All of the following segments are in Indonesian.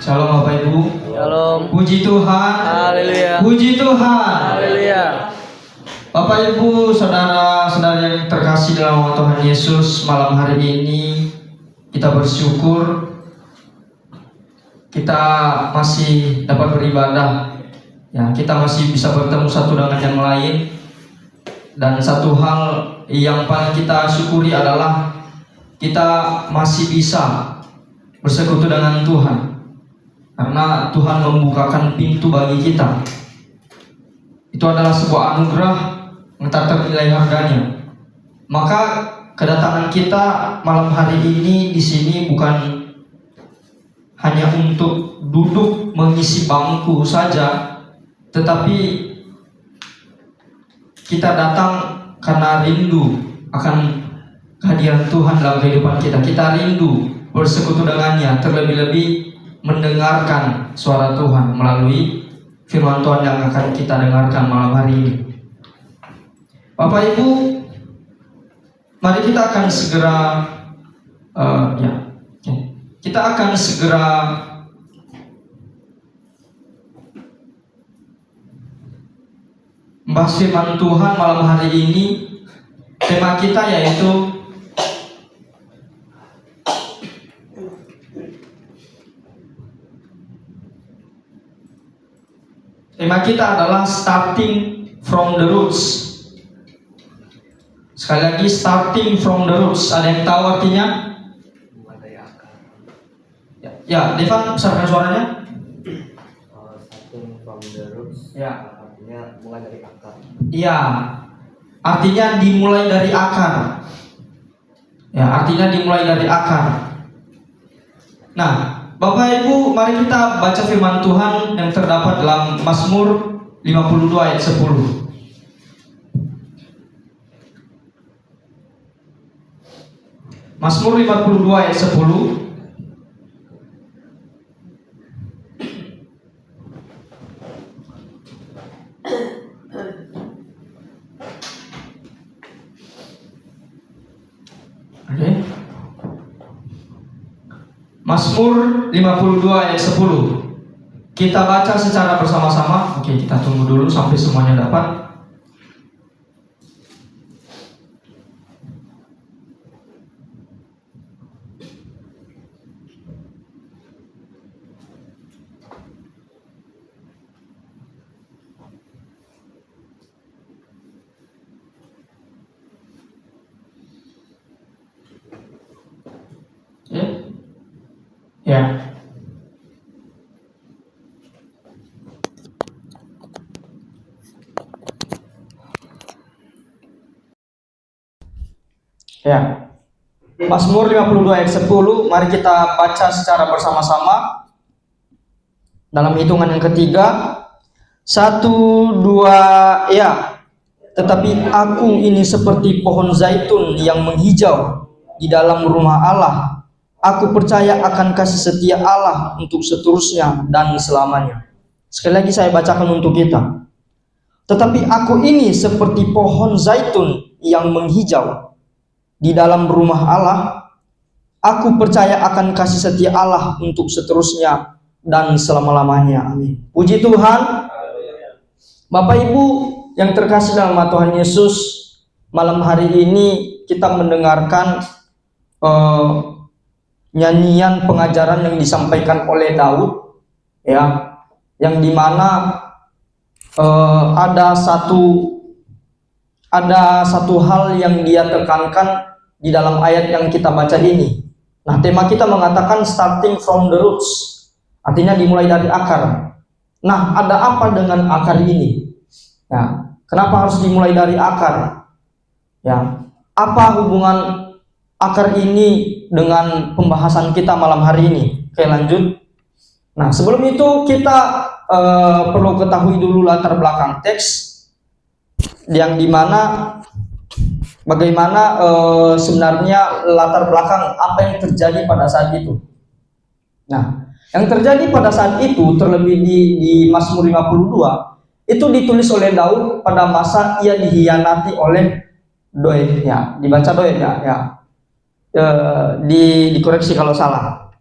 Shalom Bapak Ibu. Shalom. Puji Tuhan. Haleluya. Puji Tuhan. Haleluya. Bapak Ibu, saudara-saudara yang terkasih dalam nama Tuhan Yesus, malam hari ini kita bersyukur kita masih dapat beribadah. Ya, kita masih bisa bertemu satu dengan yang lain. Dan satu hal yang paling kita syukuri adalah kita masih bisa bersekutu dengan Tuhan. Karena Tuhan membukakan pintu bagi kita. Itu adalah sebuah anugerah yang tak ternilai harganya. Maka kedatangan kita malam hari ini di sini bukan hanya untuk duduk mengisi bangku saja, tetapi kita datang karena rindu akan kehadiran Tuhan dalam kehidupan kita. Kita rindu bersekutu dengannya, terlebih-lebih mendengarkan suara Tuhan melalui firman Tuhan yang akan kita dengarkan malam hari ini. Bapak Ibu, mari kita akan segera kita akan segera membahas firman Tuhan malam hari ini. Tema kita yaitu adalah starting from the roots. Sekali lagi, starting from the roots. Ada yang tahu artinya? Mulai dari akar. Ya, Devan, besarkan suaranya. Starting from the roots. Ya. Artinya mulai dari akar. Iya, artinya dimulai dari akar. Ya, artinya dimulai dari akar. Nah, Bapak Ibu, mari kita baca firman Tuhan yang terdapat dalam Mazmur 52 ayat 10. Mazmur 52 ayat 10. Oke. Mazmur 52 ayat 10. Kita baca secara bersama-sama. Oke, kita tunggu dulu sampai semuanya dapat. Ya. Ya. Mazmur 52 ayat 10, mari kita baca secara bersama-sama. Dalam hitungan yang ketiga. 1, 2, ya. Tetapi aku ini seperti pohon zaitun yang menghijau di dalam rumah Allah. Aku percaya akan kasih setia Allah untuk seterusnya dan selamanya. Sekali lagi saya bacakan untuk kita. Tetapi aku ini seperti pohon zaitun yang menghijau di dalam rumah Allah. Aku percaya akan kasih setia Allah untuk seterusnya dan selama-lamanya. Amin. Puji Tuhan. Bapak Ibu yang terkasih dalam nama Tuhan Yesus, malam hari ini kita mendengarkan nyanyian pengajaran yang disampaikan oleh Daud, ya, yang dimana ada satu hal yang dia tekankan di dalam ayat yang kita baca ini. Nah, tema kita mengatakan starting from the roots, artinya dimulai dari akar. Nah, ada apa dengan akar ini? Ya, kenapa harus dimulai dari akar? Ya, apa hubungan akar ini dengan pembahasan kita malam hari ini? Oke, lanjut. Nah, sebelum itu kita perlu ketahui dulu latar belakang teks, yang dimana bagaimana sebenarnya latar belakang apa yang terjadi pada saat itu. Nah, yang terjadi pada saat itu terlebih di Mazmur 52 itu ditulis oleh Daud pada masa ia dihianati oleh Doeg, ya, dibaca Doeg, ya. Dikoreksi kalau salah.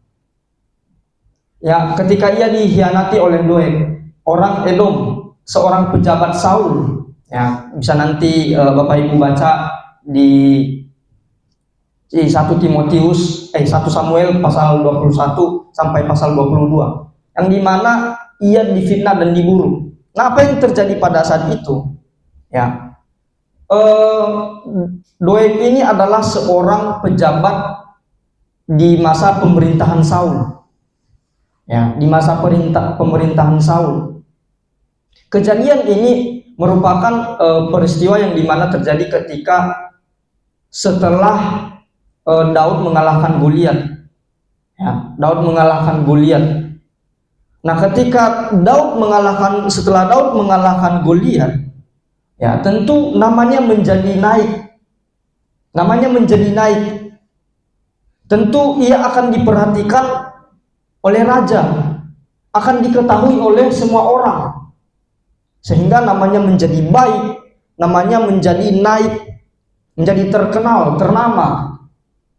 Ya, ketika ia dikhianati oleh Doeg, orang Edom, seorang pejabat Saul. Ya, bisa nanti Bapak Ibu baca di 1 Samuel pasal 21 sampai pasal 22, yang dimana ia difitnah dan diburu. Nah, apa yang terjadi pada saat itu? Ya, Doeg ini adalah seorang pejabat di masa pemerintahan Saul. Ya, di masa pemerintahan Saul. Kejadian ini merupakan peristiwa yang dimana terjadi ketika setelah Daud mengalahkan Goliat. Ya, Daud mengalahkan Goliat. Nah, setelah Daud mengalahkan Goliat, ya tentu namanya menjadi naik. Namanya menjadi naik. Tentu ia akan diperhatikan oleh raja, akan diketahui oleh semua orang, sehingga namanya menjadi baik, namanya menjadi naik, menjadi terkenal, ternama,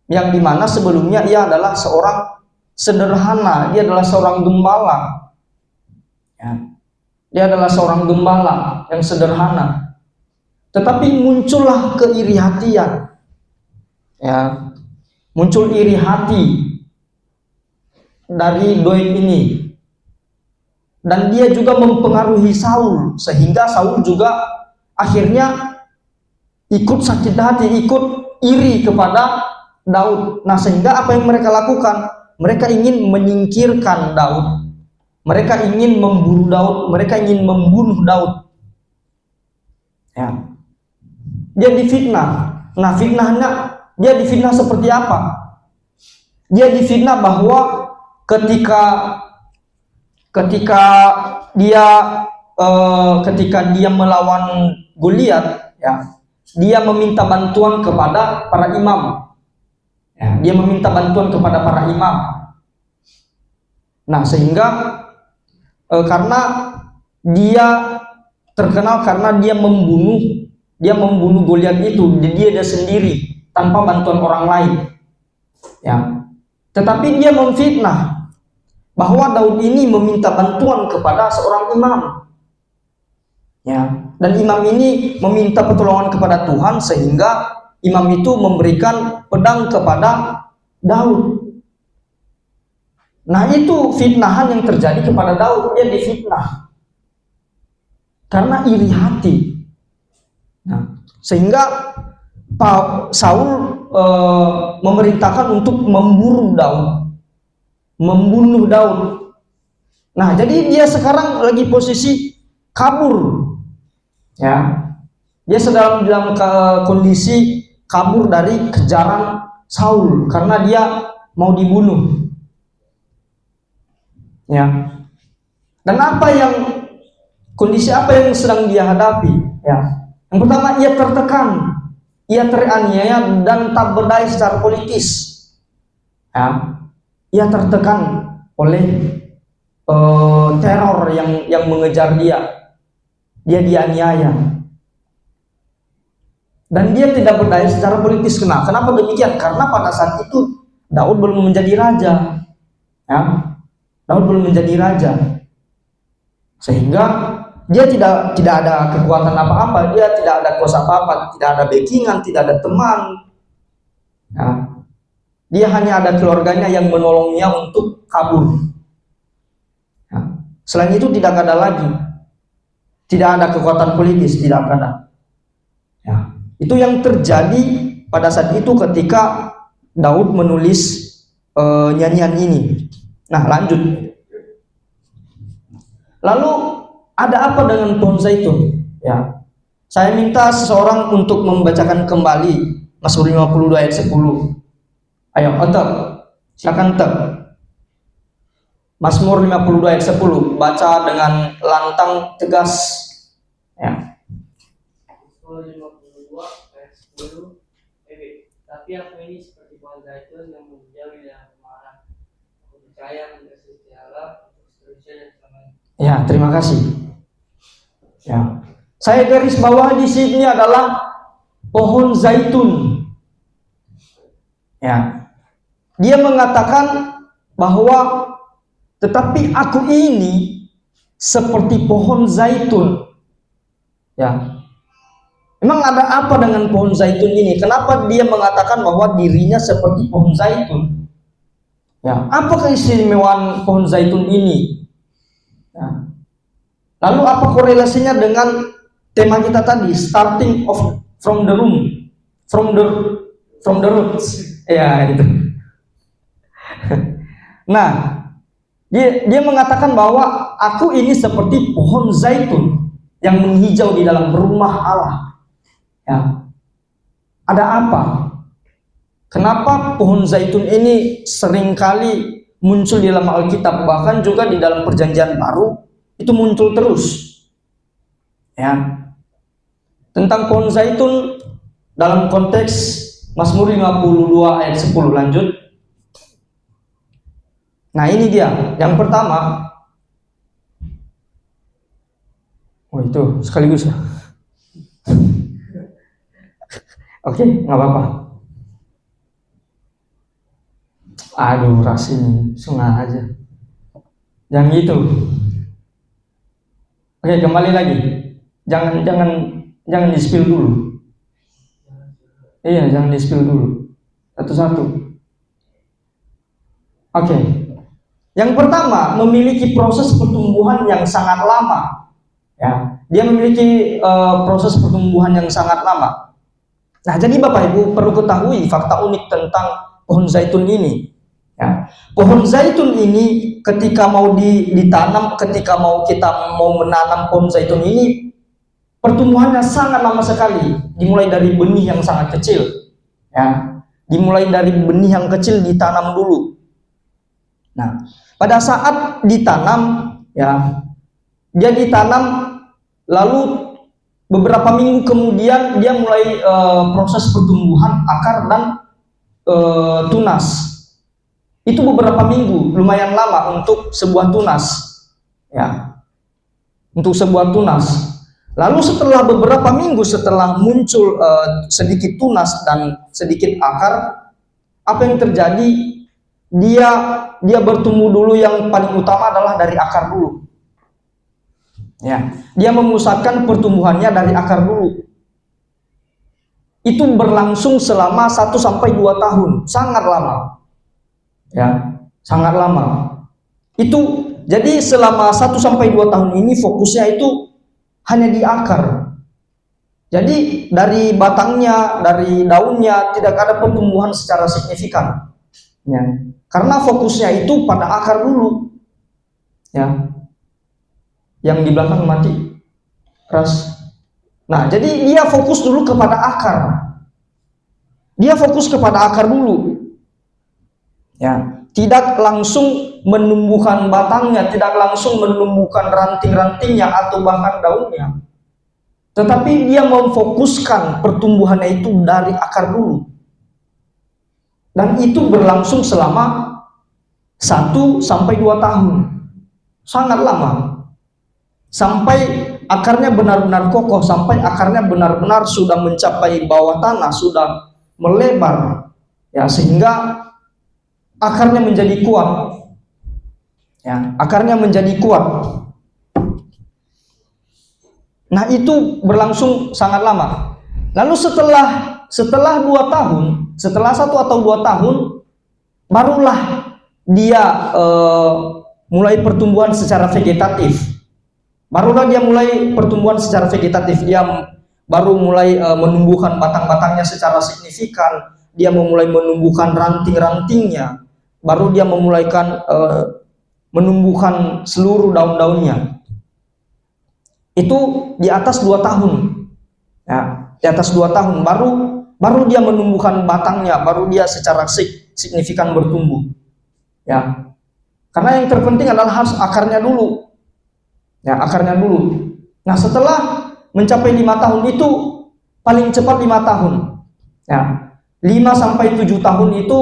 yang dimana sebelumnya ia adalah seorang sederhana, dia adalah seorang gembala, ya. Dia adalah seorang gembala yang sederhana, tetapi muncullah keiri hatian, ya, muncul iri hati dari Doeg ini, dan dia juga mempengaruhi Saul, sehingga Saul juga akhirnya ikut sakit hati, ikut iri kepada Daud. Nah, sehingga apa yang mereka lakukan? Mereka ingin menyingkirkan Daud, mereka ingin memburu Daud, mereka ingin membunuh Daud. Ya, dia difitnah. Nah, dia difitnah seperti apa? Dia difitnah bahwa ketika dia melawan Goliat, ya, dia meminta bantuan kepada para imam. Ya, dia meminta bantuan kepada para imam. Nah, sehingga karena dia terkenal karena dia membunuh Goliat itu dia sendiri tanpa bantuan orang lain. Ya. Tetapi dia memfitnah bahwa Daud ini meminta bantuan kepada seorang imam, ya, dan imam ini meminta pertolongan kepada Tuhan, sehingga imam itu memberikan pedang kepada Daud. Nah, itu fitnahan yang terjadi kepada Daud. Dia difitnah karena iri hati. Nah, sehingga Saul memerintahkan untuk memburu Daud, membunuh Daud. Nah, jadi dia sekarang lagi posisi kabur, ya. Dia sedang dalam kondisi kabur dari kejaran Saul karena dia mau dibunuh, ya. Dan kondisi apa yang sedang dia hadapi? Ya, yang pertama, ia tertekan, ia teraniaya dan tak berdaya secara politis. Ya, ia tertekan oleh teror yang mengejar dia. Dia dianiaya dan dia tidak berdaya secara politis. Kenapa demikian? Karena pada saat itu Daud belum menjadi raja, ya. Daud belum menjadi raja, sehingga dia tidak ada kekuatan apa-apa, dia tidak ada kuasa apa-apa, tidak ada backingan, tidak ada teman, ya. Dia hanya ada keluarganya yang menolongnya untuk kabur. Ya. Selain itu tidak ada lagi, tidak ada kekuatan politis, tidak ada. Ya. Itu yang terjadi pada saat itu ketika Daud menulis nyanyian ini. Nah, lanjut. Lalu ada apa dengan pohon zaitun? Ya, saya minta seseorang untuk membacakan kembali Mazmur 52 ayat 10. Ayo, Otak, silakan Otak. Mazmur 52 ayat 10, baca dengan lantang tegas. Ya. Mazmur 52 ayat 10. Tapi aku ini seperti pohon zaitun yang menjauh dari kemarah. Aku percaya mengasihi Allah untuk seterusnya dan selamanya. Ya, terima kasih. Ya, saya garis bawah di sini adalah pohon zaitun. Ya, dia mengatakan bahwa Tetapi aku ini seperti pohon zaitun. Ya. Memang ada apa dengan pohon zaitun ini? Kenapa dia mengatakan bahwa dirinya seperti pohon zaitun? Ya, apa keistimewaan pohon zaitun ini? Ya. Lalu apa korelasinya dengan tema kita tadi, starting of from the room, from the roots? Ya, itu. Nah, dia mengatakan bahwa aku ini seperti pohon zaitun yang menghijau di dalam rumah Allah. Ya. Ada apa? Kenapa pohon zaitun ini seringkali muncul di dalam Alkitab, bahkan juga di dalam Perjanjian Baru itu muncul terus. Ya. Tentang pohon zaitun dalam konteks Mazmur 52 ayat 10, lanjut. Nah, ini dia. Yang pertama, itu sekaligus ya. Oke, nggak apa-apa. Aduh, ras ini sengaja. Yang itu. Oke, kembali lagi. Jangan di-spill dulu. Iya, jangan di-spill dulu. Satu-satu. Oke. Yang pertama, memiliki proses pertumbuhan yang sangat lama. Ya, dia memiliki proses pertumbuhan yang sangat lama. Nah, jadi Bapak Ibu perlu ketahui fakta unik tentang pohon zaitun ini. Ya, pohon zaitun ini ketika mau ditanam, ketika kita mau menanam pohon zaitun ini, pertumbuhannya sangat lama sekali. Dimulai dari benih yang sangat kecil. Ya, dimulai dari benih yang kecil ditanam dulu. Nah, pada saat ditanam, ya, dia ditanam, lalu beberapa minggu kemudian dia mulai proses pertumbuhan akar dan tunas. Itu beberapa minggu, lumayan lama untuk sebuah tunas. Ya, untuk sebuah tunas. Lalu setelah beberapa minggu setelah muncul sedikit tunas dan sedikit akar, apa yang terjadi? Dia bertumbuh dulu, yang paling utama adalah dari akar dulu. Ya, dia memusatkan pertumbuhannya dari akar dulu. Itu berlangsung selama 1 sampai 2 tahun, sangat lama. Ya, sangat lama. Itu jadi selama 1 sampai 2 tahun ini fokusnya itu hanya di akar. Jadi dari batangnya, dari daunnya tidak ada pertumbuhan secara signifikan. Ya, karena fokusnya itu pada akar dulu. Ya. Yang di belakang mati keras. Nah, jadi dia fokus dulu kepada akar. Dia fokus kepada akar dulu. Ya, tidak langsung menumbuhkan batangnya, tidak langsung menumbuhkan ranting-rantingnya atau bahkan daunnya. Tetapi dia memfokuskan pertumbuhannya itu dari akar dulu. Dan itu berlangsung selama 1 sampai 2 tahun. Sangat lama. Sampai akarnya benar-benar kokoh, sampai akarnya benar-benar sudah mencapai bawah tanah, sudah melebar, ya, sehingga akarnya menjadi kuat. Ya, akarnya menjadi kuat. Nah, itu berlangsung sangat lama. Lalu setelah 2 tahun, setelah 1 atau 2 tahun, barulah dia mulai pertumbuhan secara vegetatif. Barulah dia mulai pertumbuhan secara vegetatif. Dia baru mulai menumbuhkan batang-batangnya secara signifikan. Dia memulai menumbuhkan ranting-rantingnya. Baru dia memulaikan menumbuhkan seluruh daun-daunnya. Itu di atas 2 tahun. Ya, di atas 2 tahun baru dia menumbuhkan batangnya, baru dia secara signifikan bertumbuh. Ya. Karena yang terpenting adalah harus akarnya dulu. Ya, akarnya dulu. Nah, setelah mencapai 5 tahun itu paling cepat 5 tahun. Ya, 5 sampai 7 tahun itu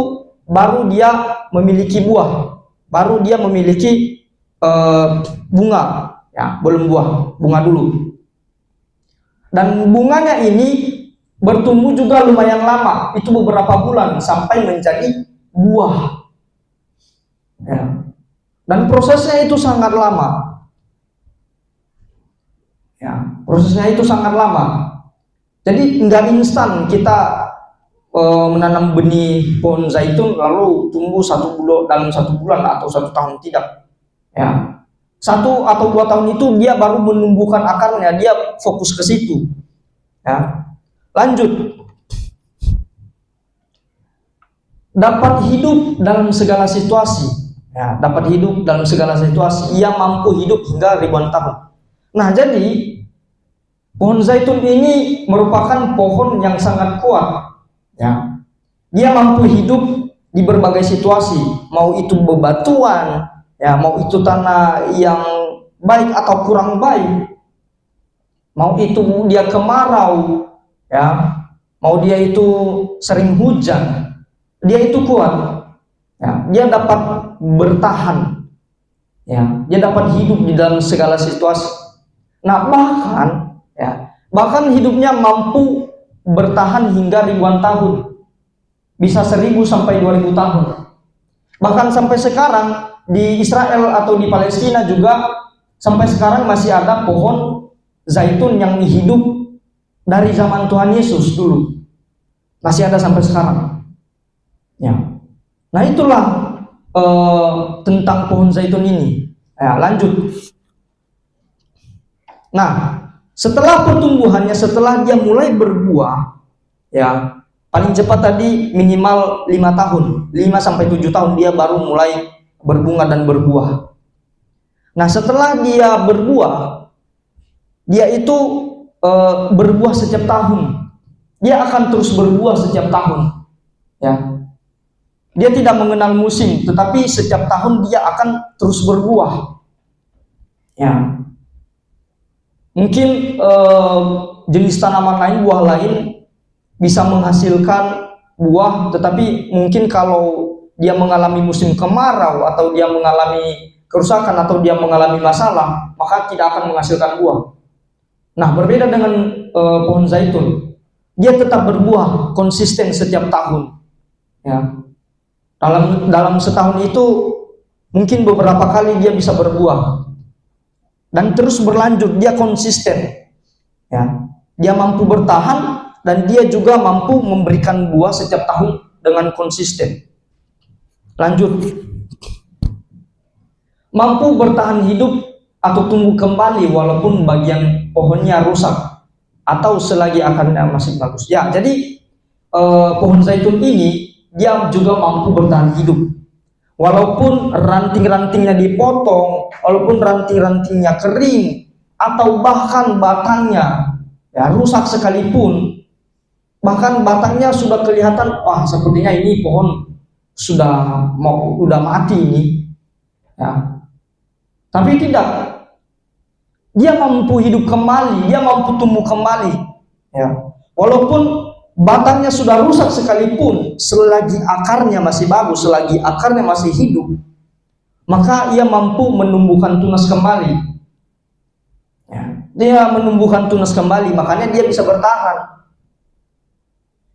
baru dia memiliki buah. Baru dia memiliki bunga. Ya, belum buah, bunga dulu. Dan bunganya ini bertumbuh juga lumayan lama. Itu beberapa bulan sampai menjadi buah. Ya. Dan prosesnya itu sangat lama. Ya, prosesnya itu sangat lama. Jadi nggak instan kita menanam benih pohon zaitun lalu tumbuh dalam 1 bulan atau 1 tahun, tidak. Ya, 1 atau 2 tahun itu dia baru menumbuhkan akarnya, dia fokus ke situ. Ya, lanjut. Dapat hidup dalam segala situasi. Ya, dapat hidup dalam segala situasi. Ia mampu hidup hingga ribuan tahun. Nah, jadi pohon zaitun ini merupakan pohon yang sangat kuat. Ya, dia mampu hidup di berbagai situasi, mau itu bebatuan, ya, mau itu tanah yang baik atau kurang baik, mau itu dia kemarau, ya, mau dia itu sering hujan, dia itu kuat. Ya, dia dapat bertahan. Ya, dia dapat hidup di dalam segala situasi. Nah, bahkan hidupnya mampu bertahan hingga ribuan tahun, bisa 1000 sampai 2000 tahun. Bahkan sampai sekarang di Israel atau di Palestina juga sampai sekarang masih ada pohon zaitun yang hidup dari zaman Tuhan Yesus dulu, masih ada sampai sekarang. Ya. Nah, itulah tentang pohon zaitun ini. Ya, lanjut. Nah, setelah pertumbuhannya, setelah dia mulai berbuah, ya, paling cepat tadi minimal 5 tahun, 5 sampai 7 tahun dia baru mulai berbunga dan berbuah. Nah, setelah dia berbuah, dia itu berbuah setiap tahun. Dia akan terus berbuah setiap tahun. Ya. Dia tidak mengenal musim, tetapi setiap tahun dia akan terus berbuah. Ya. Mungkin jenis tanaman lain, buah lain bisa menghasilkan buah, tetapi mungkin kalau dia mengalami musim kemarau atau dia mengalami kerusakan atau dia mengalami masalah, maka tidak akan menghasilkan buah. Nah, berbeda dengan pohon zaitun, dia tetap berbuah konsisten setiap tahun. Ya. Dalam setahun itu mungkin beberapa kali dia bisa berbuah dan terus berlanjut, dia konsisten. Ya, dia mampu bertahan dan dia juga mampu memberikan buah setiap tahun dengan konsisten. Lanjut. Mampu bertahan hidup atau tumbuh kembali walaupun bagian pohonnya rusak atau selagi akarnya masih bagus. Ya, jadi pohon zaitun ini dia juga mampu bertahan hidup. Walaupun ranting-rantingnya dipotong, walaupun ranting-rantingnya kering, atau bahkan batangnya ya rusak sekalipun, bahkan batangnya sudah kelihatan, wah sepertinya ini pohon udah mati ini. Ya. Tapi tidak, dia mampu hidup kembali, dia mampu tumbuh kembali. Ya. Walaupun batangnya sudah rusak sekalipun, selagi akarnya masih bagus, selagi akarnya masih hidup, maka ia mampu menumbuhkan tunas kembali. Ya, dia menumbuhkan tunas kembali, makanya dia bisa bertahan.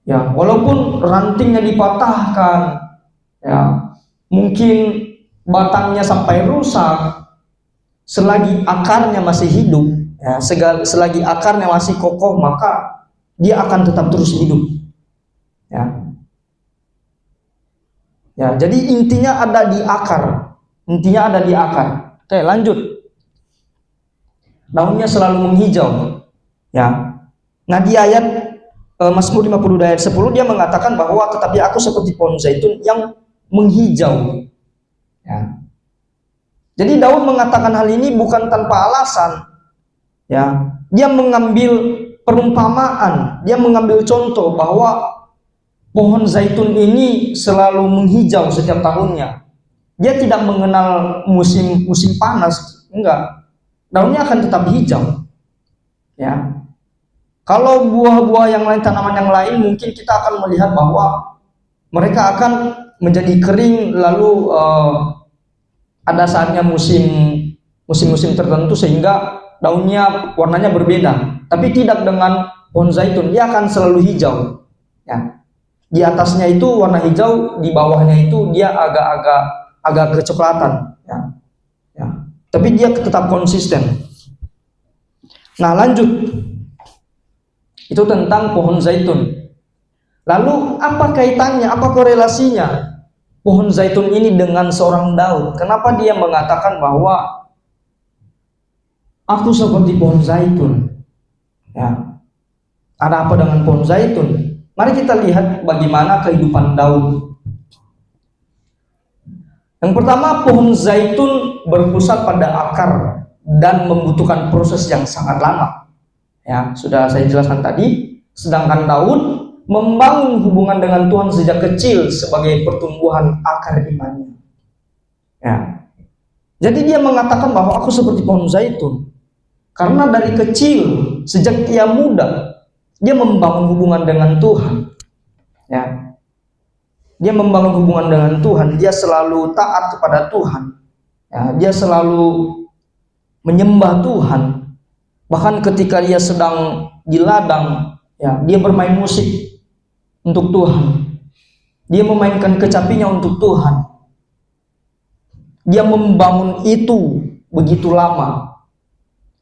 Ya, walaupun rantingnya dipatahkan, ya, mungkin batangnya sampai rusak, selagi akarnya masih hidup, ya, selagi akarnya masih kokoh, maka dia akan tetap terus hidup. Ya. Ya, jadi intinya ada di akar. Intinya ada di akar. Oke, lanjut. Daunnya selalu menghijau. Ya. Nah, di ayat Mazmur 50 ayat 10 dia mengatakan bahwa tetapi aku seperti pohon zaitun yang menghijau. Ya. Jadi Daud mengatakan hal ini bukan tanpa alasan. Ya. Dia mengambil perumpamaan, dia mengambil contoh bahwa pohon zaitun ini selalu menghijau setiap tahunnya. Dia tidak mengenal musim panas, enggak. Daunnya akan tetap hijau. Ya. Kalau buah-buah yang lain, tanaman yang lain, mungkin kita akan melihat bahwa mereka akan menjadi kering, lalu ada saatnya musim-musim tertentu sehingga daunnya warnanya berbeda. Tapi tidak dengan pohon zaitun, dia akan selalu hijau. Ya. Di atasnya itu warna hijau, di bawahnya itu dia agak kecoklatan. Ya. tapi dia tetap konsisten. Nah, lanjut. Itu tentang pohon zaitun. Lalu apa kaitannya, apa korelasinya pohon zaitun ini dengan seorang Daud? Kenapa dia mengatakan bahwa aku seperti pohon zaitun? Ya. Ada apa dengan pohon zaitun? Mari kita lihat bagaimana kehidupan Daud. Yang pertama, pohon zaitun berpusat pada akar dan membutuhkan proses yang sangat lama. Ya, sudah saya jelaskan tadi. Sedangkan Daud membangun hubungan dengan Tuhan sejak kecil sebagai pertumbuhan akar imannya. Ya. Jadi dia mengatakan bahwa aku seperti pohon zaitun karena dari kecil, sejak ia muda, dia membangun hubungan dengan Tuhan. Ya. Dia membangun hubungan dengan Tuhan, dia selalu taat kepada Tuhan. Ya, dia selalu menyembah Tuhan. Bahkan ketika dia sedang di ladang, ya, dia bermain musik untuk Tuhan. Dia memainkan kecapinya untuk Tuhan. Dia membangun itu begitu lama.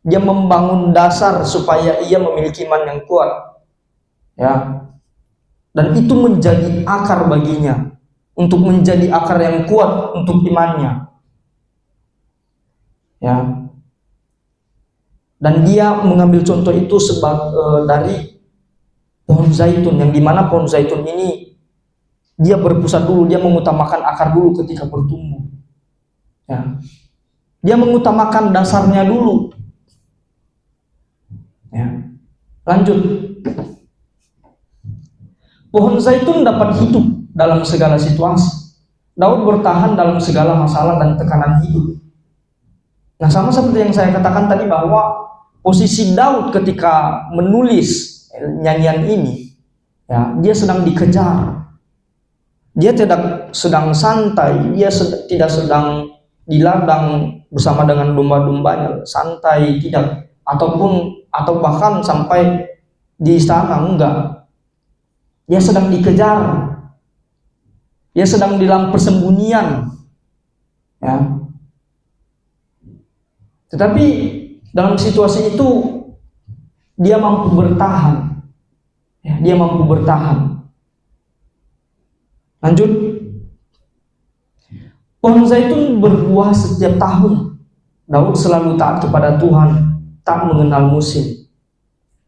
Dia membangun dasar supaya ia memiliki iman yang kuat. Ya. Dan itu menjadi akar baginya, untuk menjadi akar yang kuat untuk imannya. Ya. Dan dia mengambil contoh itu dari pohon zaitun, yang dimana pohon zaitun ini dia berpusat dulu, dia mengutamakan akar dulu ketika bertumbuh. Ya. Dia mengutamakan dasarnya dulu. Ya. Lanjut. Pohon zaitun dapat hidup dalam segala situasi. Daud bertahan dalam segala masalah dan tekanan hidup. Nah, sama seperti yang saya katakan tadi bahwa posisi Daud ketika menulis nyanyian ini, ya, dia sedang dikejar. Dia tidak sedang santai, dia tidak sedang di ladang bersama dengan domba-dombanya, santai, tidak, atau bahkan sampai di istana, enggak. Dia sedang dikejar. Dia sedang di dalam persembunyian. Ya. Tetapi dalam situasi itu dia mampu bertahan. Ya, dia mampu bertahan. Lanjut. Pohon zaitun berbuah setiap tahun. Daud selalu taat kepada Tuhan, tak mengenal musim.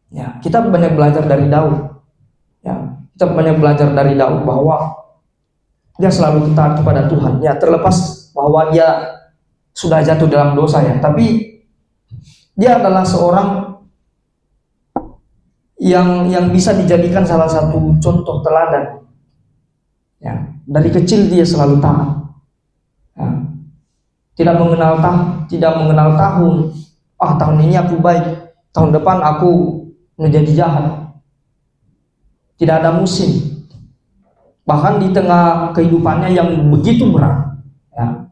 Ya, kita banyak belajar dari Daud. Ya, kita banyak belajar dari Daud bahwa dia selalu taat kepada Tuhan. Ya, terlepas bahwa dia sudah jatuh dalam dosa, ya, tapi dia adalah seorang yang bisa dijadikan salah satu contoh teladan. Ya, dari kecil dia selalu taat. Ya, tidak mengenal tahun. Tahun ini aku baik, tahun depan aku menjadi jahat. Tidak ada musim. Bahkan di tengah kehidupannya yang begitu berat, ya,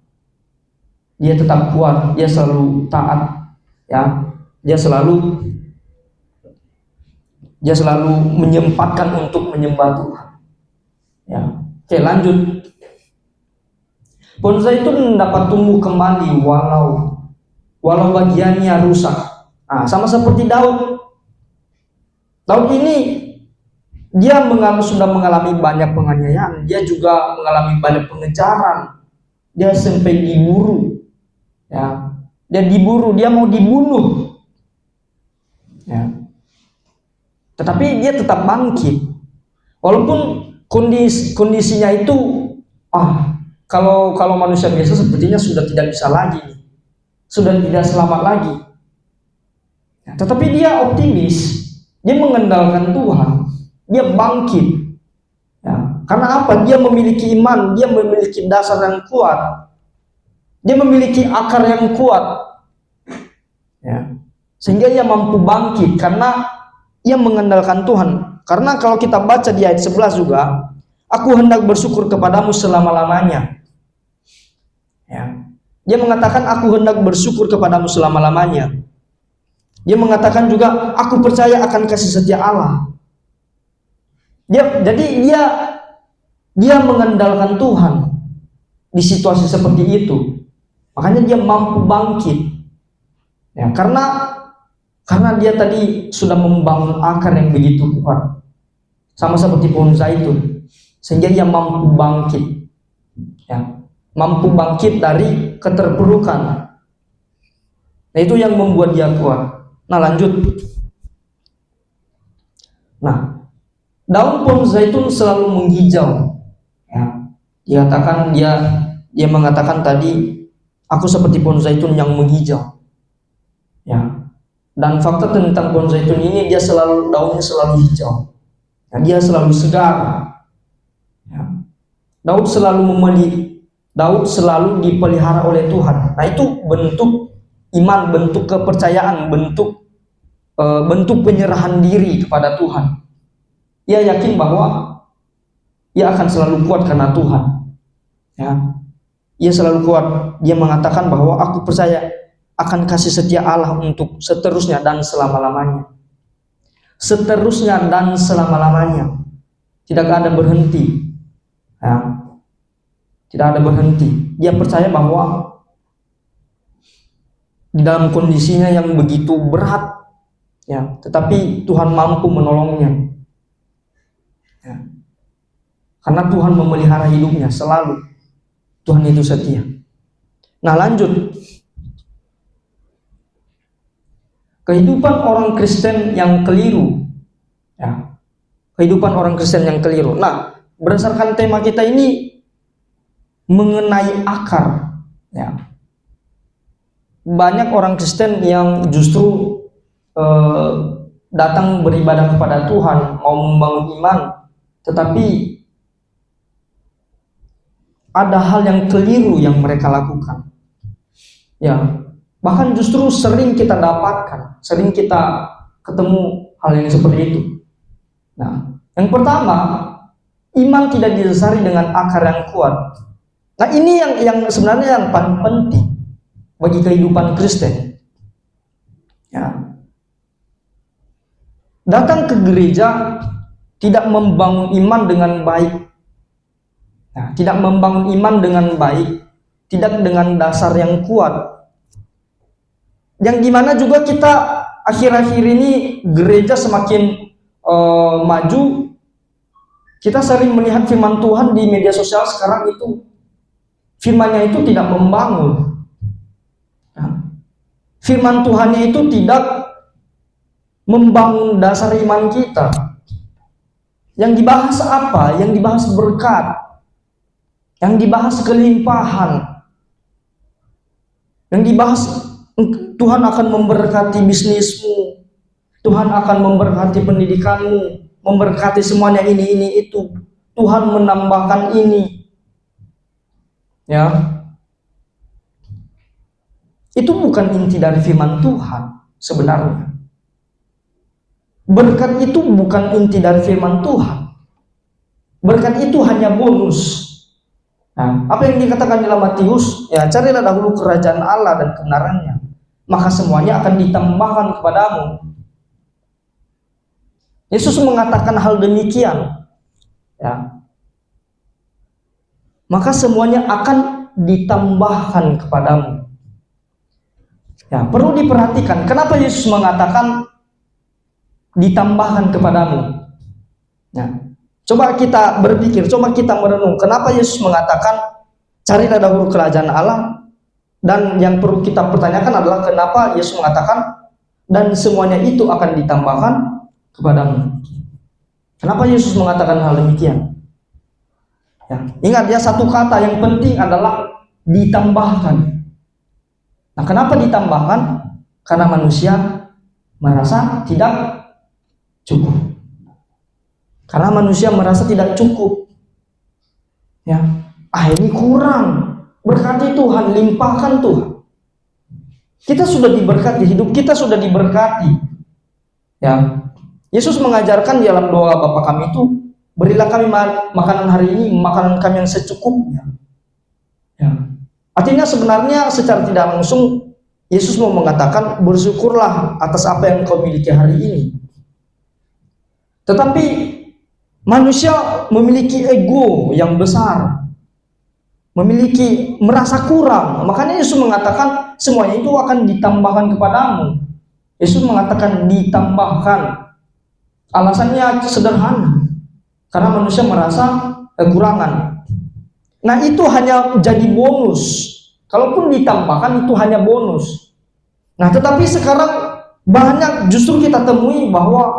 dia tetap kuat, dia selalu taat, ya, dia selalu menyempatkan untuk menyembah Tuhan. Ya, oke, lanjut. Pohon zaitun dapat tumbuh kembali walau bagiannya rusak. Nah, sama seperti Daud. Daud ini dia sudah mengalami banyak penganiayaan, dia juga mengalami banyak pengejaran, dia sampai diburu, ya, dia mau dibunuh, ya, tetapi dia tetap bangkit, walaupun kondisinya itu, kalau manusia biasa sepertinya sudah tidak bisa lagi, sudah tidak selamat lagi, ya, tetapi dia optimis, dia mengandalkan Tuhan. Dia bangkit, ya. Karena apa? Dia memiliki iman, dia memiliki dasar yang kuat, dia memiliki akar yang kuat, ya. Sehingga ia mampu bangkit karena ia mengandalkan Tuhan. Karena kalau kita baca di ayat 11 juga, aku hendak bersyukur kepadamu selama-lamanya, ya. Dia mengatakan aku hendak bersyukur kepadamu selama-lamanya. Dia mengatakan juga aku percaya akan kasih setia Allah. Jadi dia mengandalkan Tuhan di situasi seperti itu. Makanya dia mampu bangkit. Ya, karena dia tadi sudah membangun akar yang begitu kuat. Sama seperti pohon zaitun. Sehingga dia mampu bangkit. Ya, mampu bangkit dari keterpurukan. Nah, itu yang membuat dia kuat. Nah, lanjut. Nah, daun pohon zaitun selalu menghijau. Ya, dia mengatakan tadi, aku seperti pohon zaitun yang menghijau. Ya. Dan fakta tentang pohon zaitun ini, daunnya selalu hijau. Ya, dia selalu segar. Ya. Daud selalu dipelihara oleh Tuhan. Nah, itu bentuk iman, bentuk kepercayaan, bentuk penyerahan diri kepada Tuhan. Ia yakin bahwa ia akan selalu kuat karena Tuhan. Ya. Ia selalu kuat. Dia mengatakan bahwa aku percaya akan kasih setia Allah untuk seterusnya dan selama-lamanya. Seterusnya dan selama-lamanya. Tidak ada berhenti. Ya. Tidak ada berhenti. Dia percaya bahwa di dalam kondisinya yang begitu berat, ya, tetapi Tuhan mampu menolongnya. Ya. Karena Tuhan memelihara hidupnya selalu. Tuhan itu setia. Nah, lanjut. Kehidupan orang Kristen yang keliru. Ya. Kehidupan orang Kristen yang keliru. Nah, berdasarkan tema kita ini mengenai akar. Ya. Banyak orang Kristen yang justru datang beribadah kepada Tuhan, mau membangun iman, tetapi ada hal yang keliru yang mereka lakukan. Ya, bahkan justru sering kita dapatkan, sering kita ketemu hal yang seperti itu. Nah, yang pertama, iman tidak didasari dengan akar yang kuat. Nah, ini yang sebenarnya yang paling penting bagi kehidupan Kristen. Ya. Datang ke gereja tidak membangun iman dengan baik. Nah, tidak membangun iman dengan baik, tidak dengan dasar yang kuat. Yang dimana juga kita akhir-akhir ini gereja semakin maju. Kita sering melihat firman Tuhan di media sosial sekarang itu, firmannya itu tidak membangun. Nah, firman Tuhannya itu tidak membangun dasar iman kita. Yang dibahas apa? Yang dibahas berkat, yang dibahas kelimpahan, yang dibahas Tuhan akan memberkati bisnismu, Tuhan akan memberkati pendidikanmu, memberkati semuanya ini itu. Tuhan menambahkan ini. Ya. Itu bukan inti dari firman Tuhan sebenarnya. Berkat itu bukan inti dari firman Tuhan. Berkat itu hanya bonus. Nah, apa yang dikatakan dalam Matius, ya, carilah dahulu kerajaan Allah dan kebenarannya, maka semuanya akan ditambahkan kepadamu. Yesus mengatakan hal demikian, ya. Maka semuanya akan ditambahkan kepadamu. Ya, perlu diperhatikan kenapa Yesus mengatakan ditambahkan kepadamu. Nah, coba kita berpikir, coba kita merenung, kenapa Yesus mengatakan carilah dahulu kerajaan Allah, dan yang perlu kita pertanyakan adalah kenapa Yesus mengatakan dan semuanya itu akan ditambahkan kepadamu. Kenapa Yesus mengatakan hal demikian? Ya, ingat ya, satu kata yang penting adalah ditambahkan. Nah, kenapa ditambahkan? Karena manusia merasa tidak cukup. Karena manusia merasa tidak cukup. Ya, ini kurang. Berkati Tuhan, limpahkan Tuhan. Kita sudah diberkati, hidup kita sudah diberkati. Ya, Yesus mengajarkan di dalam doa Bapa kami itu, berilah kami makanan hari ini, makanan kami yang secukupnya. Ya. Artinya sebenarnya secara tidak langsung Yesus mau mengatakan bersyukurlah atas apa yang kau miliki hari ini. Tetapi manusia memiliki ego yang besar. merasa kurang. Makanya Yesus mengatakan semuanya itu akan ditambahkan kepadamu. Yesus mengatakan ditambahkan. Alasannya sederhana, karena manusia merasa kekurangan. Nah, itu hanya jadi bonus. Kalaupun ditambahkan itu hanya bonus. Nah, tetapi sekarang banyak justru kita temui bahwa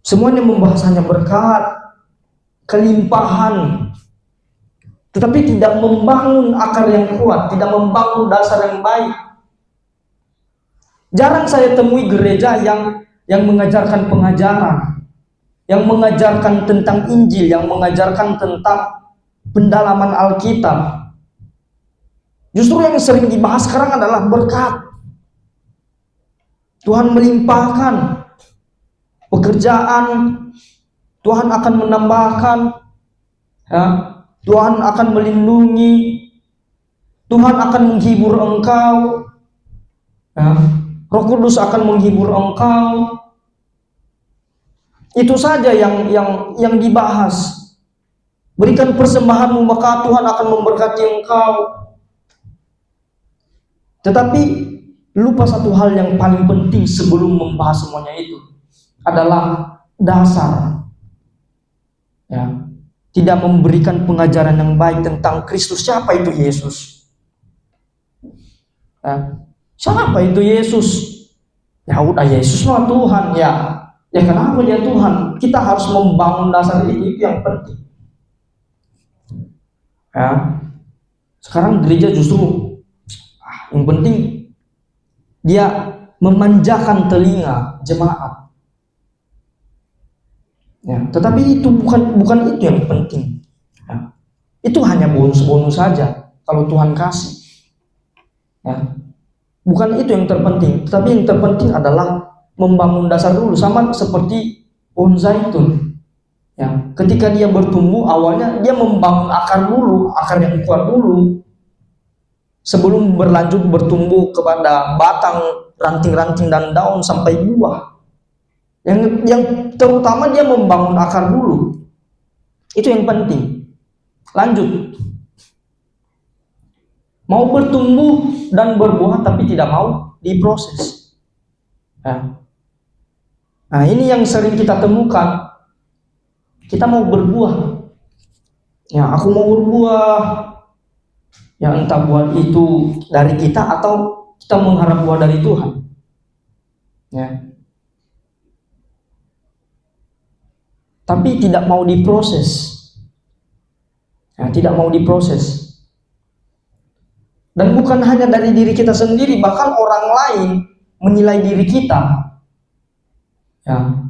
semuanya membahas hanya berkat, kelimpahan, tetapi tidak membangun akar yang kuat, tidak membangun dasar yang baik. Jarang saya temui gereja yang mengajarkan pengajaran, yang mengajarkan tentang Injil, yang mengajarkan tentang pendalaman Alkitab. Justru yang sering dibahas sekarang adalah berkat. Tuhan melimpahkan pekerjaan, Tuhan akan menambahkan, ya, Tuhan akan melindungi, Tuhan akan menghibur engkau, ya, Roh Kudus akan menghibur engkau. Itu saja yang dibahas. Berikan persembahanmu maka Tuhan akan memberkati engkau. Tetapi lupa satu hal yang paling penting sebelum membahas semuanya itu adalah dasar. Ya, tidak memberikan pengajaran yang baik tentang Kristus. Siapa itu Yesus? Ya, siapa itu Yesus? Ya udah, Yesus mah Tuhan. Ya kenapa dia Tuhan? Kita harus membangun dasar itu yang penting. Ya, sekarang gereja justru yang penting dia memanjakan telinga jemaat. Ya, tetapi itu bukan itu yang penting. Ya, itu hanya bonus-bonus saja kalau Tuhan kasih. Ya, bukan itu yang terpenting. Tetapi yang terpenting adalah membangun dasar dulu, sama seperti pohon zaitun. Ya, ketika dia bertumbuh awalnya dia membangun akar dulu, akar yang kuat dulu, sebelum berlanjut bertumbuh kepada batang, ranting-ranting dan daun sampai buah. Yang terutama dia membangun akar dulu. Itu yang penting. Lanjut. Mau bertumbuh dan berbuah tapi tidak mau diproses. Nah, ini yang sering kita temukan. Kita mau berbuah. Ya, aku mau berbuah. Ya, entah buah itu dari kita atau kita mengharap buah dari Tuhan. Ya. Tapi tidak mau diproses. Ya, tidak mau diproses. Dan bukan hanya dari diri kita sendiri, bahkan orang lain menilai diri kita.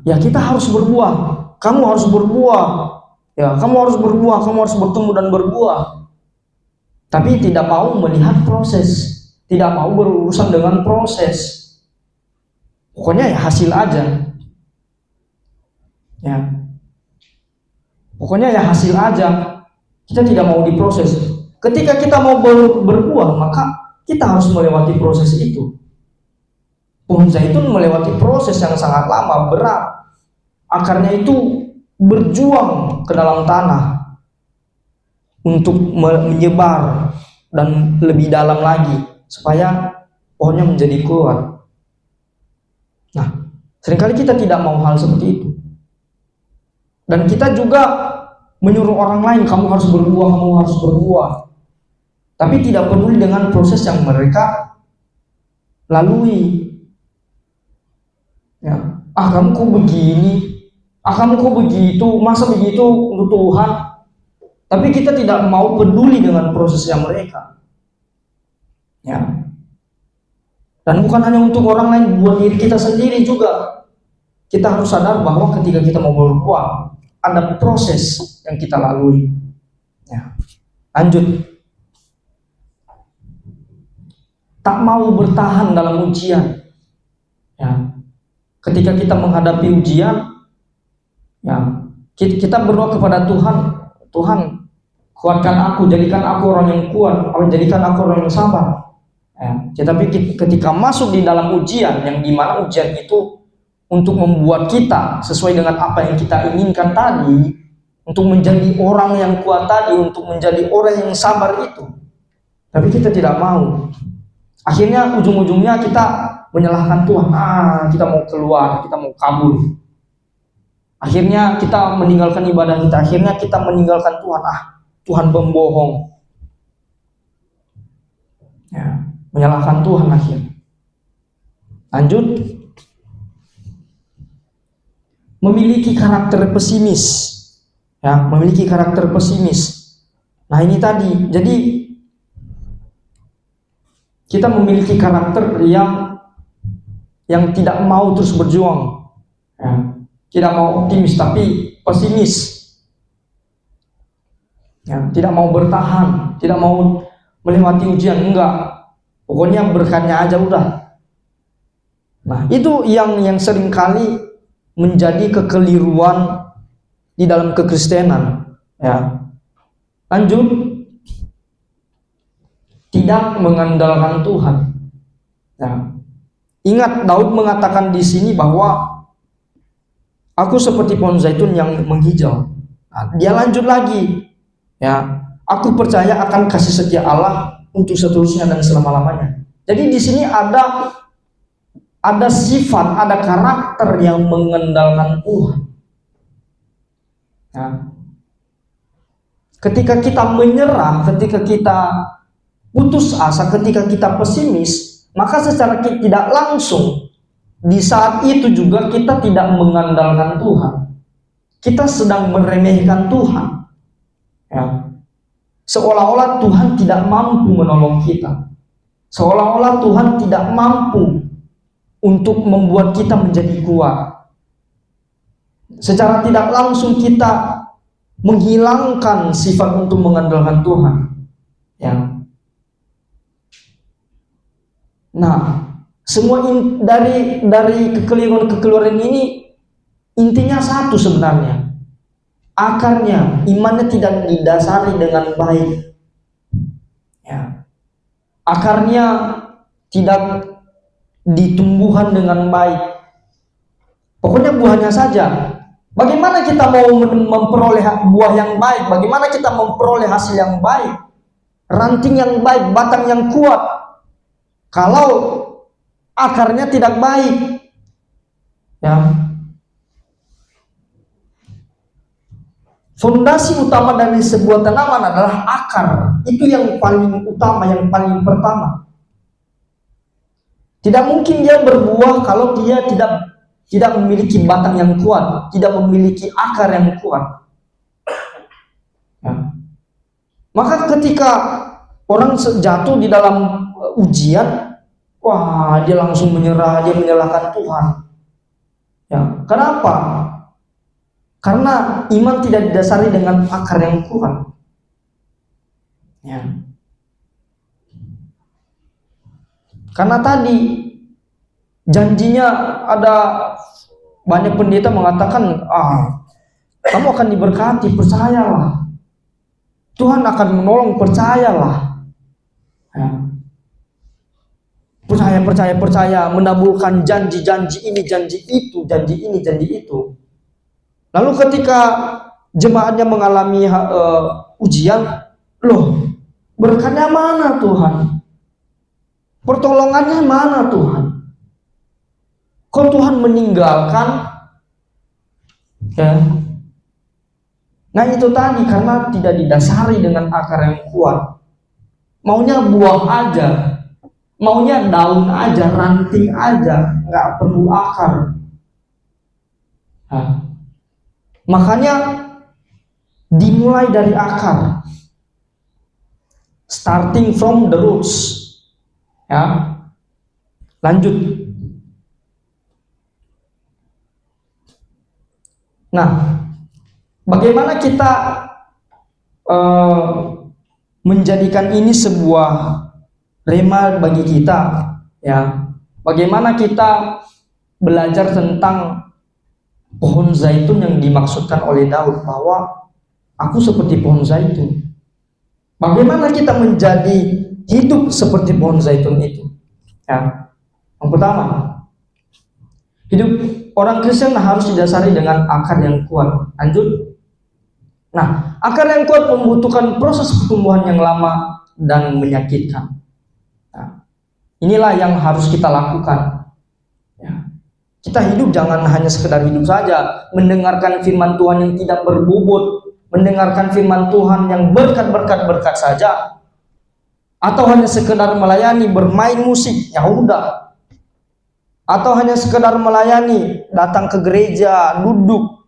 Ya kita harus berbuah. Kamu harus berbuah. Ya, kamu harus berbuah, kamu harus bertumbuh dan berbuah. Tapi tidak mau melihat proses, tidak mau berurusan dengan proses. Pokoknya ya hasil aja. Ya. Pokoknya ya hasil aja. Kita tidak mau diproses. Ketika kita mau berbuah, maka kita harus melewati proses itu. Pohon zaitun melewati proses yang sangat lama, berat. Akarnya itu berjuang ke dalam tanah untuk menyebar dan lebih dalam lagi supaya pohonnya menjadi kuat. Nah, seringkali kita tidak mau hal seperti itu. Dan kita juga menyuruh orang lain, kamu harus berbuah, kamu harus berbuah. Tapi tidak peduli dengan proses yang mereka lalui. Ya, kamu kok begini, kamu kok begitu, masa begitu untuk Tuhan? Tapi kita tidak mau peduli dengan prosesnya mereka. Ya. Dan bukan hanya untuk orang lain, buat diri kita sendiri juga. Kita harus sadar bahwa ketika kita mau berbuah, ada proses yang kita lalui. Ya. Lanjut. Tak mau bertahan dalam ujian. Ya. Ketika kita menghadapi ujian, ya, kita berdoa kepada Tuhan, Tuhan, kuatkan aku, jadikan aku orang yang kuat, jadikan aku orang yang sabar. Ya. Tetapi ketika masuk di dalam ujian, yang dimana ujian itu untuk membuat kita sesuai dengan apa yang kita inginkan tadi, untuk menjadi orang yang kuat tadi, untuk menjadi orang yang sabar itu. Tapi kita tidak mau. Akhirnya ujung-ujungnya kita menyalahkan Tuhan. Kita mau keluar, kita mau kabur. Akhirnya kita meninggalkan ibadah kita. Akhirnya kita meninggalkan Tuhan. Tuhan pembohong. Ya, menyalahkan Tuhan akhirnya. Lanjut. Memiliki karakter pesimis. Ya, memiliki karakter pesimis. Nah, ini tadi. Jadi kita memiliki karakter yang tidak mau terus berjuang. Ya, tidak mau optimis tapi pesimis. Ya, tidak mau bertahan, tidak mau melewati ujian, enggak. Pokoknya berkatnya aja udah. Nah, itu yang seringkali menjadi kekeliruan di dalam kekristenan. Ya. Lanjut, tidak mengandalkan Tuhan. Ya. Ingat, Daud mengatakan di sini bahwa aku seperti pohon zaitun yang menghijau. Nah, dia lanjut lagi, ya, aku percaya akan kasih setia Allah untuk seterusnya dan selama-lamanya. Jadi di sini ada sifat, ada karakter yang mengandalkan Tuhan. Ya. Ketika kita menyerah, ketika kita putus asa, ketika kita pesimis, maka secara tidak langsung di saat itu juga kita tidak mengandalkan Tuhan. Kita sedang meremehkan Tuhan. Ya. Seolah-olah Tuhan tidak mampu menolong kita. Seolah-olah Tuhan tidak mampu untuk membuat kita menjadi kuat. Secara tidak langsung kita menghilangkan sifat untuk mengandalkan Tuhan. Ya. Nah, semua dari kekeliruan ini intinya satu sebenarnya. Akarnya, imannya tidak didasari dengan baik. Ya. Akarnya tidak ditumbuhan dengan baik. Pokoknya buahnya saja. Bagaimana kita mau memperoleh buah yang baik? Bagaimana kita memperoleh hasil yang baik? Ranting yang baik, batang yang kuat, kalau akarnya tidak baik. Ya. Fondasi utama dari sebuah tanaman adalah akar. Itu yang paling utama, yang paling pertama. Tidak mungkin dia berbuah kalau dia tidak memiliki batang yang kuat, tidak memiliki akar yang kuat. Ya. Maka ketika orang jatuh di dalam ujian, dia langsung menyerah, dia menyalahkan Tuhan. Ya, kenapa? Karena iman tidak didasari dengan akar yang kuat. Ya. Karena tadi janjinya ada banyak pendeta mengatakan, kamu akan diberkati, percayalah. Tuhan akan menolong, percayalah. Ya. Percaya, menaburkan janji-janji ini, janji itu, janji ini, janji itu. Lalu ketika jemaatnya mengalami ujian, berkatnya mana Tuhan? Pertolongannya mana Tuhan? Kok Tuhan meninggalkan? Ya. Nah itu tadi, karena tidak didasari dengan akar yang kuat. Maunya buah aja, maunya daun aja, ranting aja, nggak perlu akar. Nah, makanya dimulai dari akar, starting from the roots. Ya, lanjut. Nah, bagaimana kita menjadikan ini sebuah rema bagi kita? Ya, bagaimana kita belajar tentang pohon zaitun yang dimaksudkan oleh Daud, bahwa aku seperti pohon zaitun. Bagaimana kita menjadi hidup seperti pohon zaitun itu? Ya, yang pertama, hidup orang Kristen harus didasari dengan akar yang kuat. Lanjut, Nah, akar yang kuat membutuhkan proses pertumbuhan yang lama dan menyakitkan. Nah, inilah yang harus kita lakukan. Ya. Kita hidup jangan hanya sekedar hidup saja, mendengarkan firman Tuhan yang tidak berbobot, mendengarkan firman Tuhan yang berkat saja, atau hanya sekedar melayani, bermain musik, ya udah. Atau hanya sekedar melayani, datang ke gereja, duduk,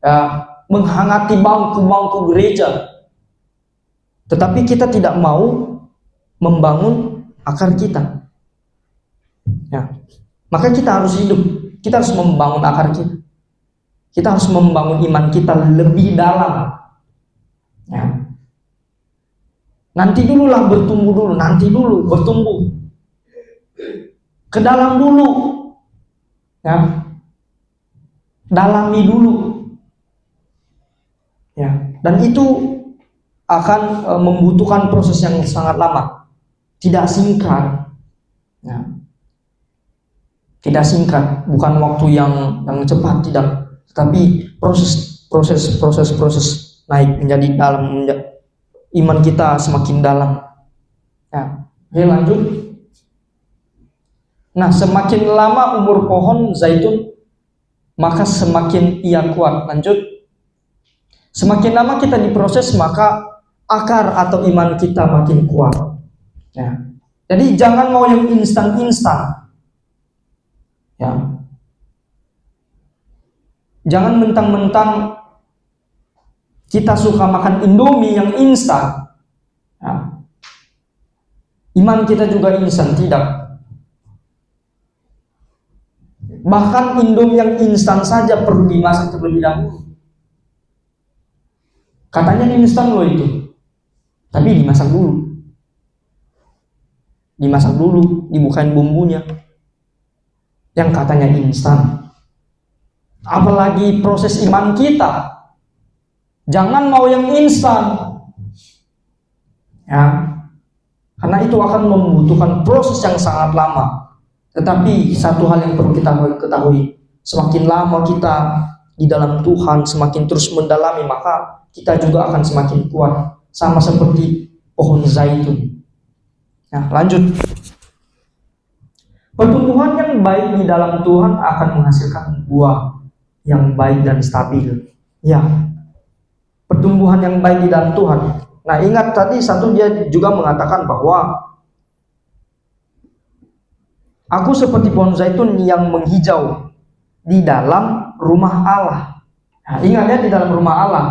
ya, menghangati bangku-bangku gereja. Tetapi kita tidak mau membangun akar kita. Ya. Maka kita harus hidup, kita harus membangun akar kita. Kita harus membangun iman kita lebih dalam. Ya. Nanti dululah bertumbuh dulu, nanti dulu bertumbuh. Ke dalam dulu. Ya. Dalami dulu. Ya, dan itu akan membutuhkan proses yang sangat lama, tidak singkat. Ya. Tidak singkat, bukan waktu yang cepat, tidak, tapi proses naik menjadi dalam, iman kita semakin dalam. Ya. Oke, lanjut. Nah, semakin lama umur pohon zaitun, maka semakin ia kuat. Lanjut. Semakin lama kita diproses, maka akar atau iman kita makin kuat. Ya. Jadi jangan mau yang instan-instan. Ya. Jangan mentang-mentang kita suka makan Indomie yang instan. Ya. Iman kita juga instan, tidak. Bahkan Indomie yang instan saja perlu dimasak terlebih dahulu. Katanya instan loh itu, tapi dimasak dulu. Dimasak dulu, dibukain bumbunya. Yang katanya instan. Apalagi proses iman kita. Jangan mau yang instan. Ya. Karena itu akan membutuhkan proses yang sangat lama. Tetapi satu hal yang perlu kita ketahui, semakin lama kita di dalam Tuhan, semakin terus mendalami, maka kita juga akan semakin kuat, sama seperti pohon zaitun. Nah, lanjut. Pertumbuhan yang baik di dalam Tuhan akan menghasilkan buah yang baik dan stabil. Ya, pertumbuhan yang baik di dalam Tuhan. Nah, ingat tadi satu, dia juga mengatakan bahwa aku seperti pohon zaitun yang menghijau di dalam rumah Allah. Nah, ingat ya, di dalam rumah Allah.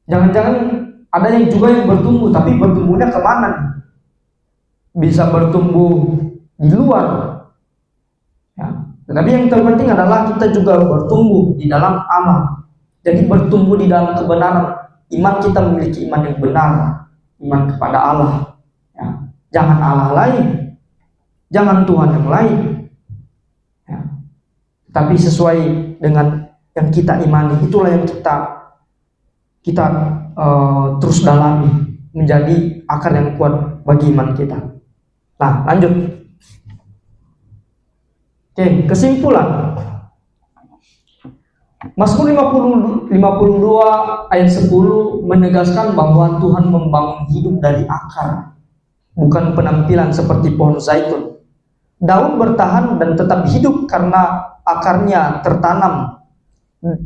Jangan-jangan ada yang juga yang bertumbuh, tapi bertumbuhnya kemana? Bisa bertumbuh di luar. Ya. Tetapi yang terpenting adalah kita juga bertumbuh di dalam amal. Jadi bertumbuh di dalam kebenaran. Iman kita memiliki iman yang benar, iman kepada Allah. Ya. Jangan Allah lain, jangan Tuhan yang lain. Ya. Tapi sesuai dengan yang kita imani, itulah yang kita terus dalami menjadi akar yang kuat bagi iman kita. Nah, lanjut. Oke, kesimpulan. Mazmur 52 ayat 10 menegaskan bahwa Tuhan membangun hidup dari akar, bukan penampilan seperti pohon zaitun. Daud bertahan dan tetap hidup karena akarnya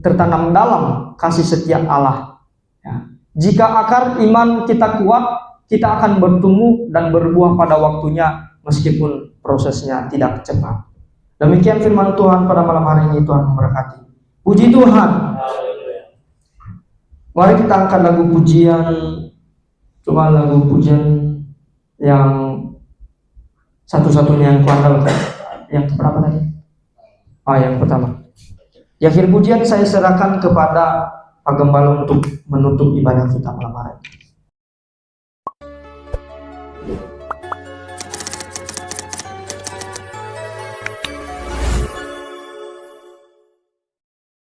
tertanam dalam kasih setia Allah. Ya. Jika akar iman kita kuat, kita akan bertumbuh dan berbuah pada waktunya meskipun prosesnya tidak cepat. Demikian firman Tuhan pada malam hari ini. Tuhan memberkati. Puji Tuhan. Mari kita angkat lagu pujian. Cuma lagu pujian yang satu-satunya yang kuandalkan. Yang keberapa tadi? Yang pertama. Di akhir pujian saya serahkan kepada Pak Gembala untuk menutup ibadah kita malam hari.